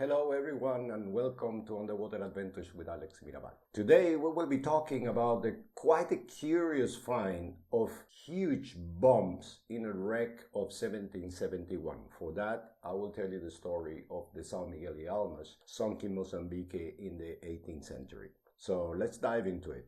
Hello everyone and welcome to Underwater Adventures with Alex Mirabal. Today we will be talking about quite a curious find of huge bombs in a wreck of 1771. For that I will tell you the story of the S Miguel y Almas sunk in Mozambique in the 18th century. So let's dive into it.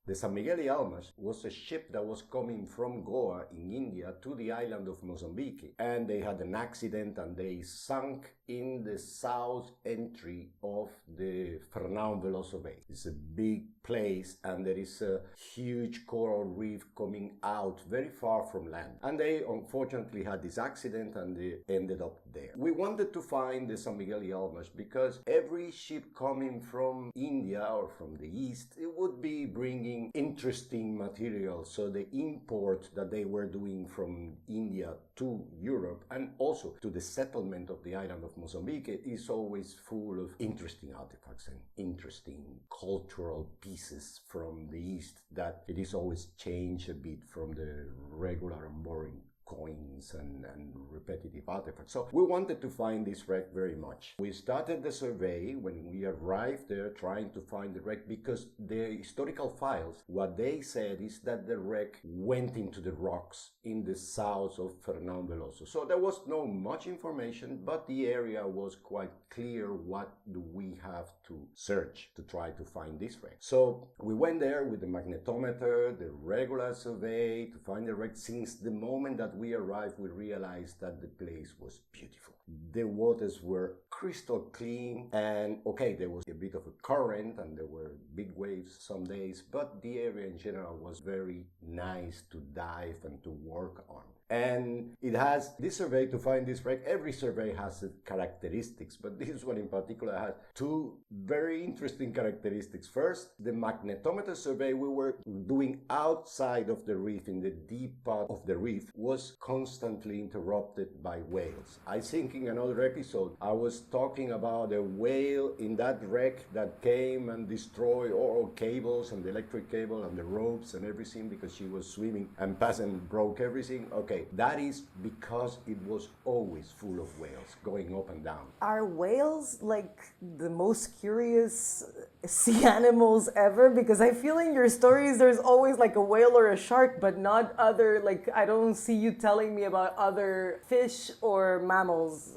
The S Miguel y Almas was a ship that was coming from Goa in India to the island of Mozambique, and they had an accident and they sunk in the south entry of the Fernão Veloso Bay. It's a big place and there is a huge coral reef coming out very far from land, and they unfortunately had this accident and they ended up there. We wanted to find the S Miguel y Almas because every ship coming from India or from the east, it would be bringing interesting material. So the import that they were doing from India to Europe and also to the settlement of the island of Mozambique is always full of interesting artifacts and interesting cultural pieces from the east that it is always changed a bit from the regular and boring coins and repetitive artifacts. So we wanted to find this wreck very much. We started the survey when we arrived there trying to find the wreck because the historical files, what they said is that the wreck went into the rocks in the south of Fernão Veloso. So there was no much information, but the area was quite clear what do we have to search to try to find this wreck. So we went there with the magnetometer, the regular survey to find the wreck. Since the moment that we arrived, we realized that the place was beautiful. The waters were crystal clean and okay, there was a bit of a current and there were big waves some days, but the area in general was very nice to dive and to work on. And it has this survey to find this wreck. Every survey has its characteristics, but this one in particular has two very interesting characteristics. First, the magnetometer survey we were doing outside of the reef, in the deep part of the reef, was constantly interrupted by whales. I think in another episode I was talking about a whale in that wreck that came and destroyed all cables and the electric cable and the ropes and everything because she was swimming and passed and broke everything. Okay, that is because it was always full of whales going up and down. Are whales like the most curious sea animals ever? Because I feel in your stories there's always like a whale or a shark, but not other, like I don't see you telling me about other fish or mammals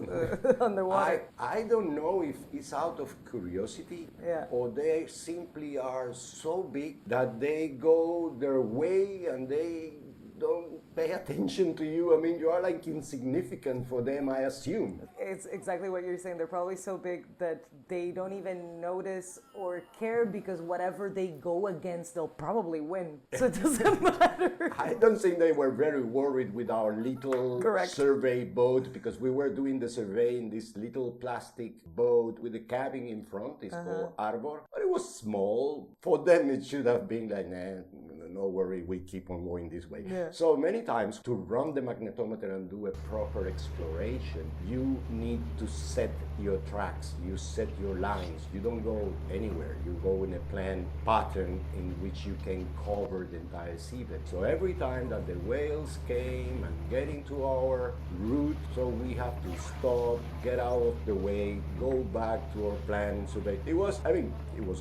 underwater. I don't know if it's out of curiosity or they simply are so big that they go their way and they don't pay attention to you. I mean, you are like insignificant for them, I assume. It's exactly what you're saying. They're probably so big that they don't even notice or care because whatever they go against, they'll probably win. So it doesn't matter. I don't think they were very worried with our little survey boat because we were doing the survey in this little plastic boat with a cabin in front. It's called Arbor. But it was small. For them, it should have been like, nah, no worry, we keep on going this way. Yeah. So many times to run the magnetometer and do a proper exploration, you need to set your tracks, you set your lines. You don't go anywhere. You go in a planned pattern in which you can cover the entire seabed. So every time that the whales came and get into our route, so we have to stop, get out of the way, go back to our plan. So that it was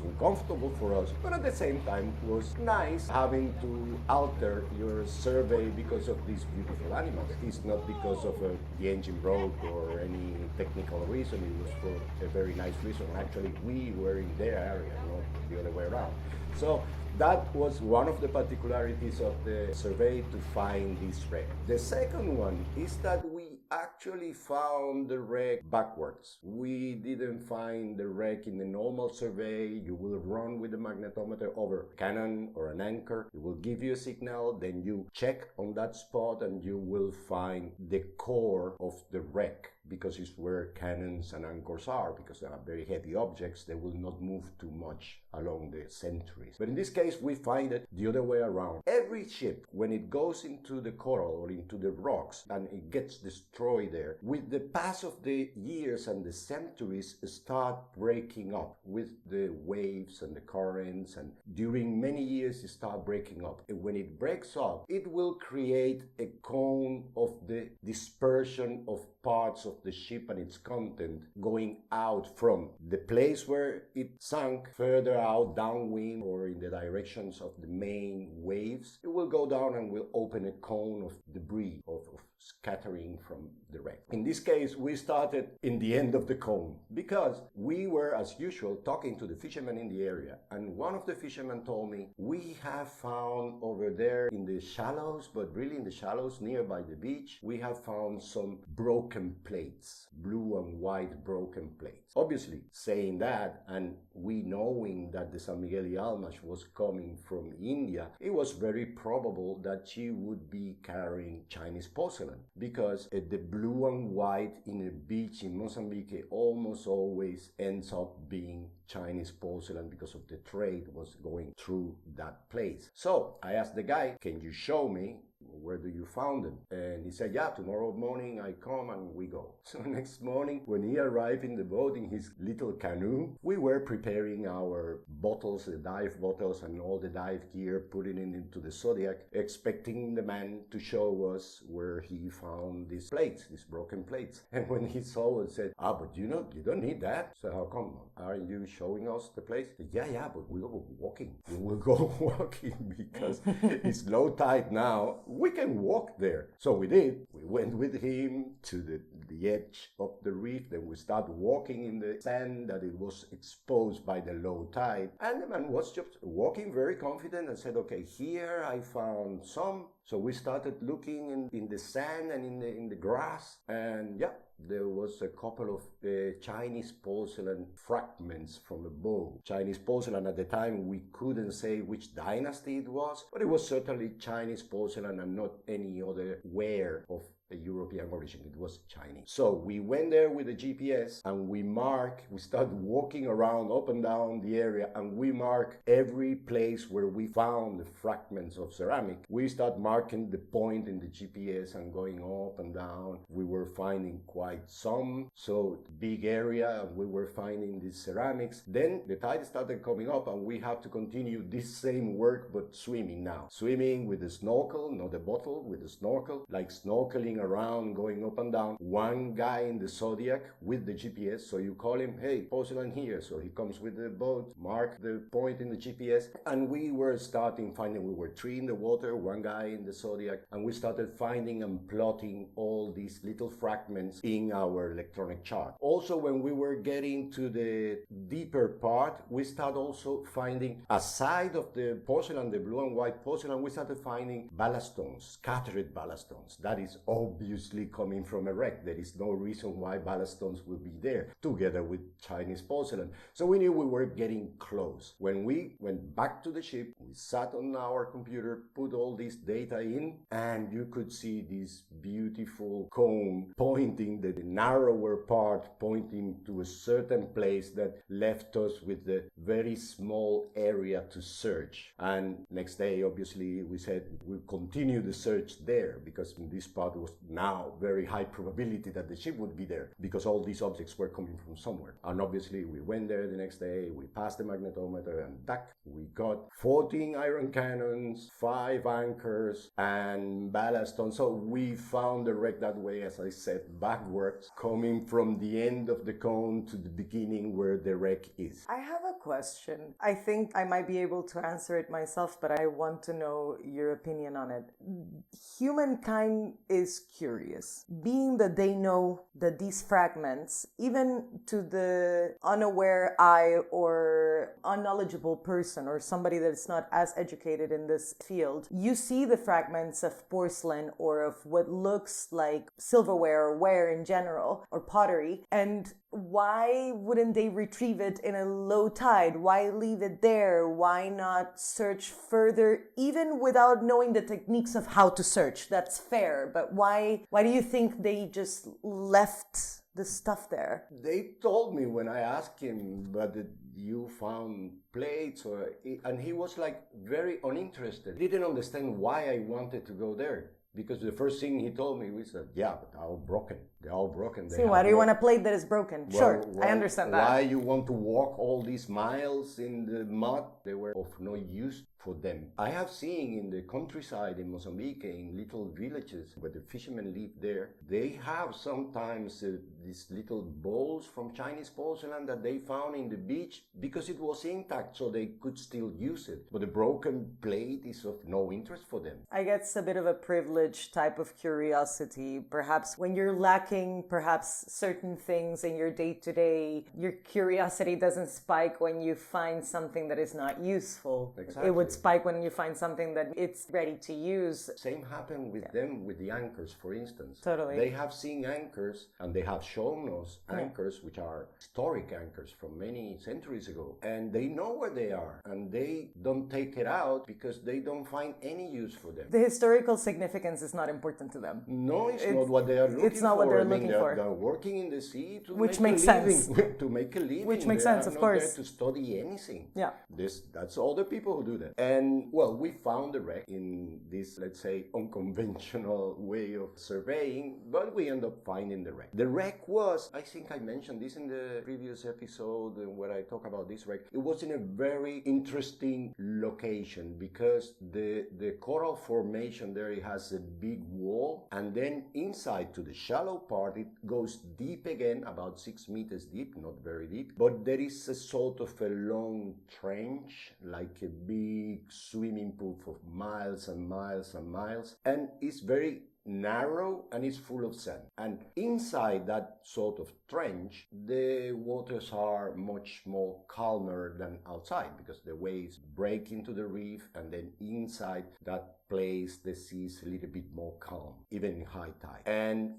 uncomfortable for us, but at the same time it was nice having to alter your survey because of these beautiful animals. It's not because of the engine broke or any technical reason. It was for a very nice reason. Actually, we were in their area, not the other way around. So that was one of the particularities of the survey to find this wreck. The second one is that we actually found the wreck backwards. We didn't find the wreck in the normal survey. You will run with the magnetometer over a cannon or an anchor. It will give you a signal, then you check on that spot and you will find the core of the wreck. because it's where cannons and anchors are, because they are very heavy objects. They will not move too much along the centuries. But in this case, we find it the other way around. Every ship, when it goes into the coral or into the rocks and it gets destroyed there, with the pass of the years and the centuries, start breaking up with the waves and the currents, and during many years it start breaking up. And when it breaks up, it will create a cone of the dispersion of parts of the ship and its content going out from the place where it sank further out downwind or in the directions of the main waves. It will go down and will open a cone of debris, of scattering from the wreck. In this case, we started in the end of the cone because we were, as usual, talking to the fishermen in the area, and one of the fishermen told me, we have found over there in the shallows, but really in the shallows nearby the beach, we have found some broken plates, blue and white broken plates. Obviously, saying that, and we knowing that the San Miguel y Almas was coming from India, it was very probable that she would be carrying Chinese porcelain, because the blue and white in a beach in Mozambique almost always ends up being Chinese porcelain because of the trade was going through that place. So I asked the guy, can you show me where do you found them? And he said, yeah, tomorrow morning I come and we go. So next morning, when he arrived in the boat in his little canoe, we were preparing our bottles, the dive bottles and all the dive gear, putting it into the Zodiac, expecting the man to show us where he found these plates, these broken plates. And when he saw it, said, but you don't need that. So how come? Aren't you showing us the place? Said, yeah, but we'll go walking. We will go walking because it's low tide now. We can walk there. So we did. We went with him to the edge of the reef. Then we started walking in the sand that it was exposed by the low tide. And the man was just walking very confident and said, okay, here I found some. So we started looking in the sand and in the grass. And yeah, there was a couple of Chinese porcelain fragments from a bow. Chinese porcelain at the time, we couldn't say which dynasty it was, but it was certainly Chinese porcelain and not any other ware of a European origin. It was Chinese. So we went there with the GPS and we started walking around up and down the area, and we marked every place where we found the fragments of ceramic. We started marking the point in the GPS and going up and down. We were finding quite some, so big area, and we were finding these ceramics. Then the tide started coming up and we have to continue this same work, but swimming now. Swimming with a snorkel, not a bottle, with a snorkel, like snorkeling around, going up and down. One guy in the Zodiac with the GPS, so you call him, hey, porcelain here. So he comes with the boat, mark the point in the GPS, and we were starting finding, we were three in the water, one guy in the Zodiac, and we started finding and plotting all these little fragments in our electronic chart. Also, when we were getting to the deeper part, we started also finding, aside of the porcelain, the blue and white porcelain, we started finding ballast stones, scattered ballast stones. That is obviously coming from a wreck. There is no reason why ballast stones will be there, together with Chinese porcelain. So we knew we were getting close. When we went back to the ship, we sat on our computer, put all this data in, and you could see this beautiful cone pointing, the narrower part pointing to a certain place that left us with the very small area to search. And next day, obviously, we said we'll continue the search there, because in this part was now very high probability that the ship would be there, because all these objects were coming from somewhere. And obviously we went there the next day, we passed the magnetometer, and back we got 14 iron cannons, 5 anchors, and ballast stones. So we found the wreck that way, as I said, backwards, coming from the end of the cone to the beginning where the wreck is. I have a question. I think I might be able to answer it myself, but I want to know your opinion on it. Humankind is curious, being that they know that these fragments, even to the unaware eye or unknowledgeable person or somebody that's not as educated in this field, you see the fragments of porcelain or of what looks like silverware or ware in general or pottery, and why wouldn't they retrieve it in a low tide? Why leave it there? Why not search further, even without knowing the techniques of how to search? That's fair, but why do you think they just left the stuff there? They told me when I asked him, but you found plates, and he was like very uninterested. He didn't understand why I wanted to go there. Because the first thing he told me was that, yeah, but they're all broken. They're all broken. See, why do you want a plate that is broken? Well, sure, I understand that. Why you want to walk all these miles in the mud? They were of no use for them. I have seen in the countryside in Mozambique, in little villages where the fishermen live there, they have sometimes these little bowls from Chinese porcelain that they found in the beach because it was intact, so they could still use it. But a broken plate is of no interest for them. I guess a bit of a privilege type of curiosity. Perhaps when you're lacking perhaps certain things in your day-to-day, your curiosity doesn't spike when you find something that is not useful. Exactly. It would spike when you find something that it's ready to use. Same happened with them with the anchors, for instance. Totally. They have seen anchors and they have shown us anchors which are historic anchors from many centuries ago, and they know where they are and they don't take it out because they don't find any use for them. The historical significance is not important to them. No, it's not what they are looking for. It's not what they're looking for. They're working in the sea to which make makes a living, sense. to make a living. Which makes they sense, of course. Not there to study anything. Yeah. That's all the people who do that. And well, we found the wreck in this, let's say, unconventional way of surveying, but we end up finding the wreck. The wreck was, I think I mentioned this in the previous episode where I talk about this wreck. It was in a very interesting location because the coral formation there, it has a big wall, and then inside to the shallow part it goes deep again, about 6 meters deep, not very deep, but there is a sort of a long trench, like a big swimming pool for miles and miles and miles, and it's very narrow and it's full of sand. And inside that sort of trench, the waters are much more calmer than outside because the waves break into the reef, and then inside that place the sea is a little bit more calm, even in high tide. And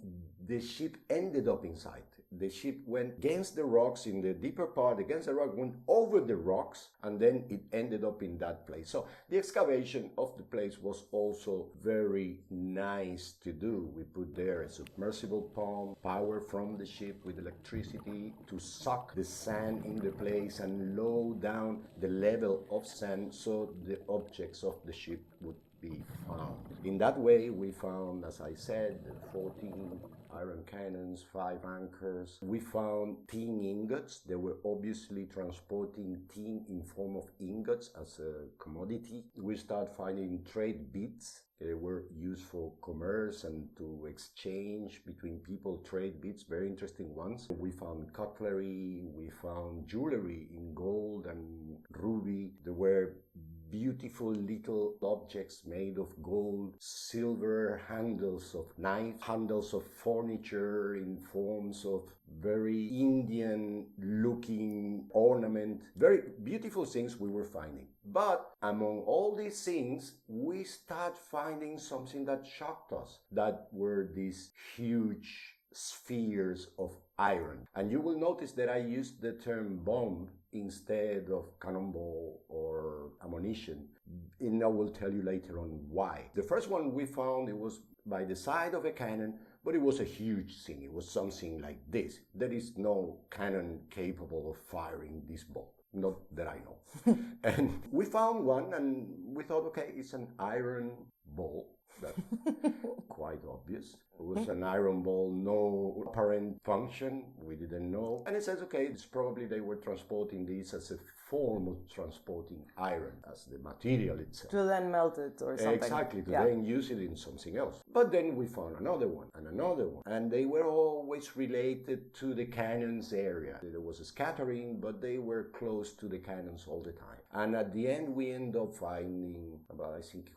the ship ended up inside. The ship went against the rocks in the deeper part, against the rock, went over the rocks, and then it ended up in that place. So the excavation of the place was also very nice to do. We put there a submersible pump, power from the ship with electricity to suck the sand in the place and lower down the level of sand so the objects of the ship would be found. In that way, we found, as I said, 14 iron cannons, 5 anchors. We found tin ingots. They were obviously transporting tin in form of ingots as a commodity. We started finding trade beads. They were used for commerce and to exchange between people, trade beads, very interesting ones. We found cutlery, we found jewelry in gold and ruby. There were beautiful little objects made of gold, silver, handles of knives, handles of furniture in forms of very Indian looking ornament. Very beautiful things we were finding. But among all these things, we start finding something that shocked us. That were these huge spheres of iron. And you will notice that I used the term bomb instead of cannonball or ammunition. And I will tell you later on why. The first one we found, it was by the side of a cannon, but it was a huge thing. It was something like this. There is no cannon capable of firing this ball. Not that I know. And we found one and we thought, okay, it's an iron ball. That's quite obvious. It was an iron ball, no apparent function. We didn't know. And it says, okay, it's probably they were transporting this as a form of transporting iron as the material itself. To then melt it or something. Exactly, to then use it in something else. But then we found another one and another one. And they were always related to the cannons area. There was a scattering, but they were close to the cannons all the time. And at the end, we end up finding about, I think,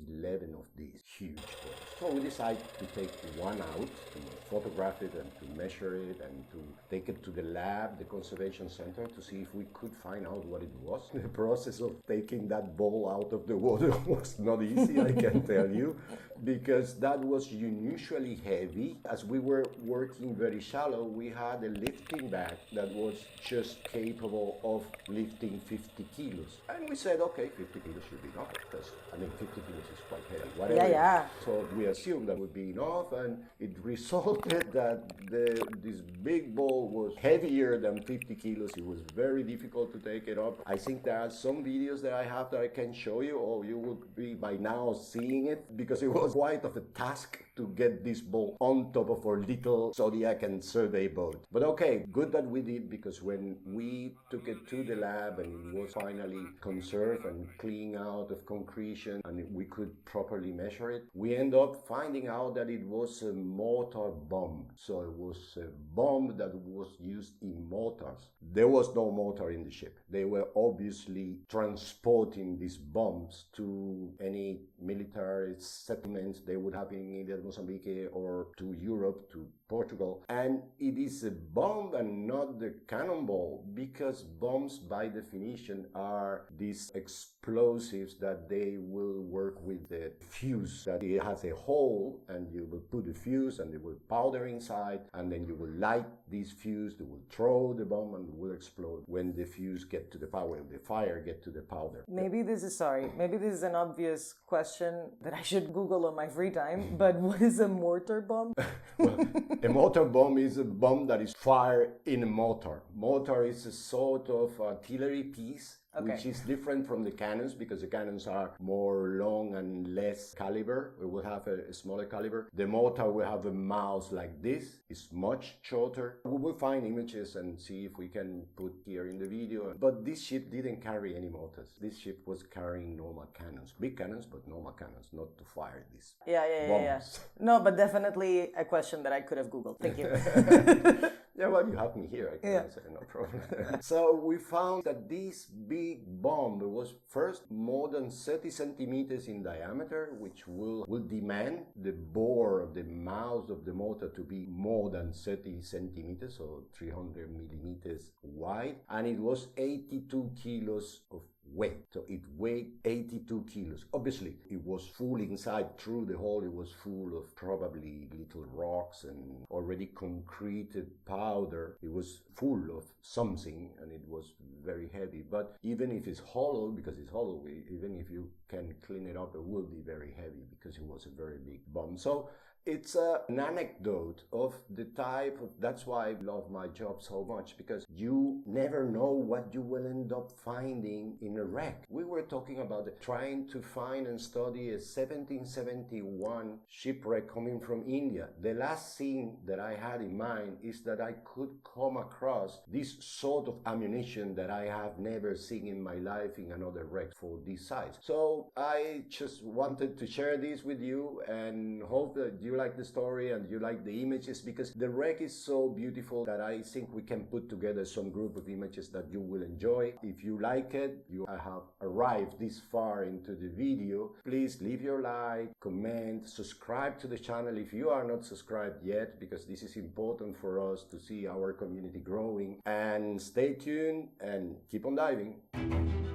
11 of these huge balls. So we decided to take take one out, to photograph it and to measure it and to take it to the lab, the conservation center, to see if we could find out what it was. The process of taking that ball out of the water was not easy, I can tell you, because that was unusually heavy. As we were working very shallow, we had a lifting bag that was just capable of lifting 50 kilos. And we said, okay, 50 kilos should be enough, because, 50 kilos is quite heavy. Whatever. Yeah. So we assumed that would be enough, and it resulted that this big ball was heavier than 50 kilos. It was very difficult to take it up. I think there are some videos that I have that I can show you, or you will be by now seeing it, because it was quite of a task to get this ball on top of our little Zodiac and survey boat. But okay, good that we did, because when we took it to the lab and it was finally conserved and cleaned out of concretion and we could properly measure it, we end up finding out that it was a mortar bomb. So it was a bomb that was used in mortars. There was no mortar in the ship. They were obviously transporting these bombs to any military settlements they would have in either Mozambique or to Europe, to Portugal. And it is a bomb and not the cannonball, because bombs by definition are these explosives that they will work with the fuse, that it has a hole and you will put the fuse and they will powder inside, and then you will light this fuse, they will throw the bomb and it will explode when the fuse get to the power, the fire get to the powder. Maybe this is an obvious question that I should Google on my free time, but what is a mortar bomb? Well, a mortar bomb is a bomb that is fired in a mortar. Mortar is a sort of artillery piece, which is different from the cannons, because the cannons are more long and less caliber. We will have a smaller caliber. The mortar will have a mouth like this. It's much shorter. We will find images and see if we can put here in the video. But this ship didn't carry any mortars. This ship was carrying normal cannons. Big cannons, but normal cannons, not to fire these bombs. No, but definitely a question that I could have Googled. Thank you. Yeah, well, you have me here. I can answer, no problem. So we found that this big bomb was first more than 30 centimeters in diameter, which will demand the bore of the mouth of the mortar to be more than 30 centimeters, so 300 millimeters wide. And it was 82 kilos of weight. So it weighed 82 kilos. Obviously, it was full inside. Through the hole, it was full of probably little rocks and already concreted powder. It was full of something, and it was very heavy. But even if it's hollow, because it's hollow, even if you can clean it up, it will be very heavy, because it was a very big bomb. So it's an anecdote of the type of, that's why I love my job so much, because you never know what you will end up finding in a wreck. We were talking about trying to find and study a 1771 shipwreck coming from India. The last thing that I had in mind is that I could come across this sort of ammunition that I have never seen in my life in another wreck for this size. So I just wanted to share this with you and hope that you like the story and you like the images, because the wreck is so beautiful that I think we can put together some group of images that you will enjoy. If you like it, you have arrived this far into the video, please leave your like, comment, subscribe to the channel if you are not subscribed yet, because this is important for us to see our community growing. And stay tuned and keep on diving.